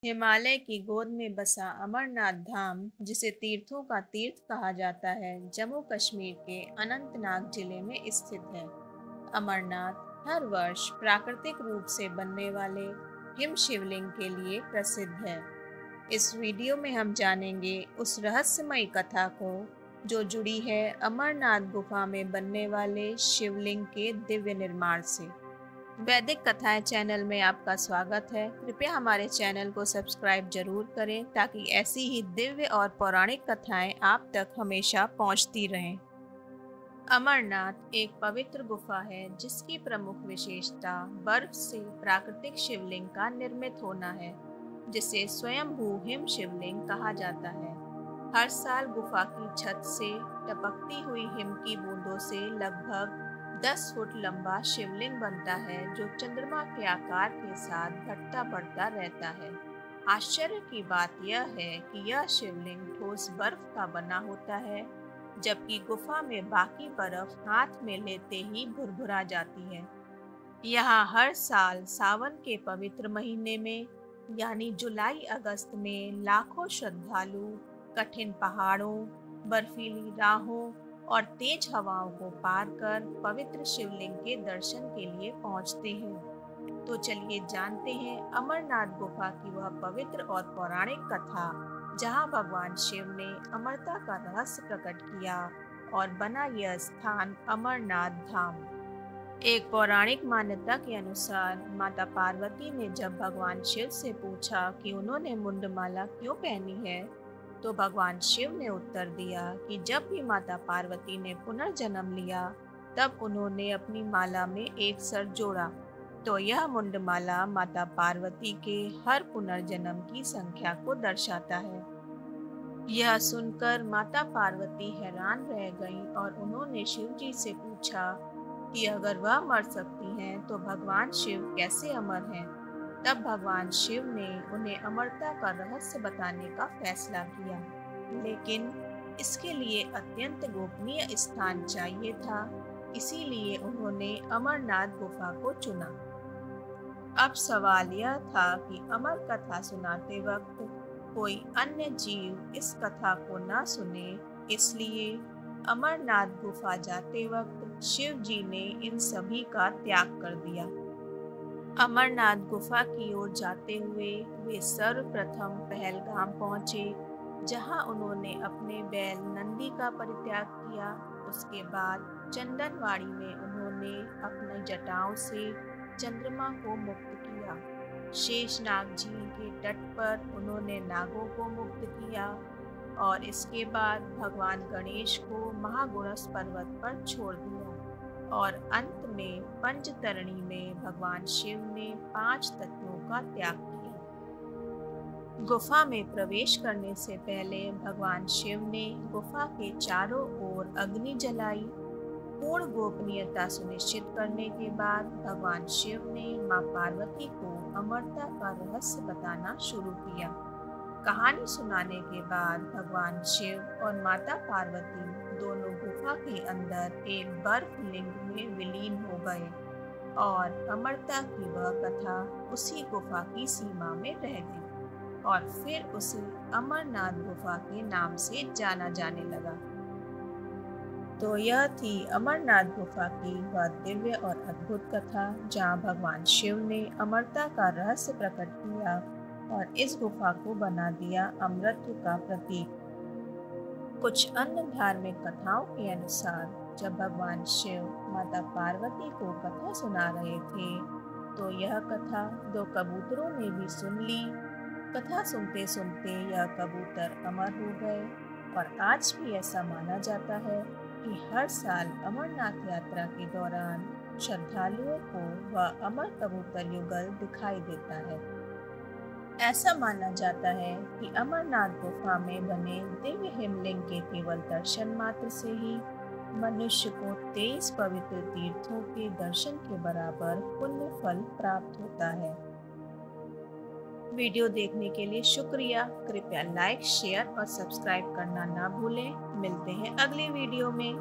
हिमालय की गोद में बसा अमरनाथ धाम, जिसे तीर्थों का तीर्थ कहा जाता है, जम्मू कश्मीर के अनंतनाग जिले में स्थित है। अमरनाथ हर वर्ष प्राकृतिक रूप से बनने वाले हिम शिवलिंग के लिए प्रसिद्ध है। इस वीडियो में हम जानेंगे उस रहस्यमयी कथा को जो जुड़ी है अमरनाथ गुफा में बनने वाले शिवलिंग के दिव्य निर्माण से। वैदिक कथाएं चैनल में आपका स्वागत है। कृपया हमारे चैनल को सब्सक्राइब जरूर करें ताकि ऐसी ही दिव्य और पौराणिक कथाएं आप तक हमेशा पहुंचती रहें। अमरनाथ एक पवित्र गुफा है जिसकी प्रमुख विशेषता बर्फ से प्राकृतिक शिवलिंग का निर्मित होना है, जिसे स्वयंभू हिम शिवलिंग कहा जाता है। हर साल गुफा की छत से टपकती हुई हिम की बूंदों से लगभग 10 फुट लंबा शिवलिंग बनता है, जो चंद्रमा के आकार के साथ घटता बढ़ता रहता है। आश्चर्य की बात यह है कि यह शिवलिंग ठोस बर्फ का बना होता है, जबकि गुफा में बाकी बर्फ हाथ में लेते ही भुरभुरा जाती है। यहाँ हर साल सावन के पवित्र महीने में यानी जुलाई अगस्त में लाखों श्रद्धालु कठिन पहाड़ों, बर्फीली राहों और तेज हवाओं को पार कर पवित्र शिवलिंग के दर्शन के लिए पहुंचते हैं। तो चलिए जानते हैं अमरनाथ गुफा की वह पवित्र और पौराणिक कथा, जहां भगवान शिव ने अमरता का रहस्य प्रकट किया और बना यह स्थान अमरनाथ धाम। एक पौराणिक मान्यता के अनुसार माता पार्वती ने जब भगवान शिव से पूछा कि उन्होंने मुंडमाला क्यों पहनी है, तो भगवान शिव ने उत्तर दिया कि जब भी माता पार्वती ने पुनर्जन्म लिया तब उन्होंने अपनी माला में एक सर जोड़ा, तो यह मुंडमाला माता पार्वती के हर पुनर्जन्म की संख्या को दर्शाता है। यह सुनकर माता पार्वती हैरान रह गईं और उन्होंने शिव जी से पूछा कि अगर वह मर सकती हैं तो भगवान शिव कैसे अमर हैं। तब भगवान शिव ने उन्हें अमरता का रहस्य बताने का फैसला किया, लेकिन इसके लिए अत्यंत गोपनीय स्थान चाहिए था, इसीलिए उन्होंने अमरनाथ गुफा को चुना। अब सवाल यह था कि अमर कथा सुनाते वक्त कोई अन्य जीव इस कथा को न सुने, इसलिए अमरनाथ गुफा जाते वक्त शिव जी ने इन सभी का त्याग कर दिया। अमरनाथ गुफा की ओर जाते हुए वे सर्वप्रथम पहलगाम पहुंचे, जहां उन्होंने अपने बैल नंदी का परित्याग किया। उसके बाद चंदनवाड़ी में उन्होंने अपनी जटाओं से चंद्रमा को मुक्त किया। शेषनाग झील के तट पर उन्होंने नागों को मुक्त किया और इसके बाद भगवान गणेश को महागुणस पर्वत पर छोड़ दिया और अंत में पंचतरणी में भगवान शिव ने 5 तत्वों का त्याग किया। गुफा में प्रवेश करने से पहले भगवान शिव ने गुफा के चारों ओर अग्नि जलाई। पूर्ण गोपनीयता सुनिश्चित करने के बाद भगवान शिव ने मां पार्वती को अमरता का रहस्य बताना शुरू किया। कहानी सुनाने के बाद भगवान शिव और माता पार्वती दोनों गुफा के अंदर एक बर्फ लिंग में विलीन हो गए और अमरता की वह कथा उसी गुफा की सीमा में रह गई और फिर उसे अमरनाथ गुफा के नाम से जाना जाने लगा। तो यह थी अमरनाथ गुफा की वह दिव्य और अद्भुत कथा, जहाँ भगवान शिव ने अमरता का रहस्य प्रकट किया और इस गुफा को बना दिया अमरत्व का प्रतीक। कुछ अन्य धार्मिक कथाओं के अनुसार जब भगवान शिव माता पार्वती को कथा सुना रहे थे, तो यह कथा 2 कबूतरों ने भी सुन ली। कथा सुनते सुनते यह कबूतर अमर हो गए और आज भी ऐसा माना जाता है कि हर साल अमरनाथ यात्रा के दौरान श्रद्धालुओं को वह अमर कबूतर युगल दिखाई देता है। ऐसा माना जाता है कि अमरनाथ गुफा में बने दिव्य हिमलिंग के केवल दर्शन मात्र से ही मनुष्य को 23 पवित्र तीर्थों के दर्शन के बराबर पुण्य फल प्राप्त होता है। वीडियो देखने के लिए शुक्रिया। कृपया लाइक, शेयर और सब्सक्राइब करना ना भूलें। मिलते हैं अगली वीडियो में।